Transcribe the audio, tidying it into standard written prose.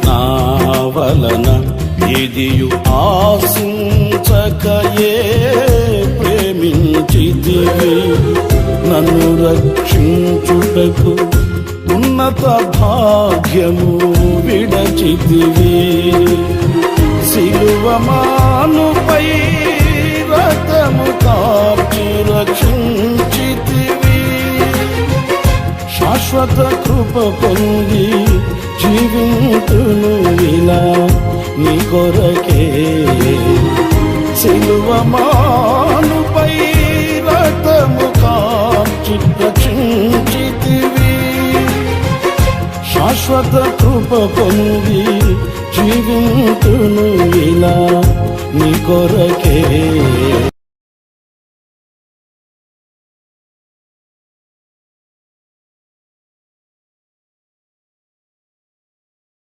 నా వలన ఎదియు ఆశించకయే ప్రేమించితివి. నన్ను రక్షించుటకు ఉన్నత భాగ్యము విడచితివి. సిలువమానుపై రక్తము కార్చి రక్షించితివి. శాశ్వత కృప పొంది జీవింతును ఇలా నీ కొరకే. సిలువమానుపై రక్తము కార్చి రక్షించితివి. శాశ్వత కృప పొంది జీవింతును ఇలా నీ కొరకే.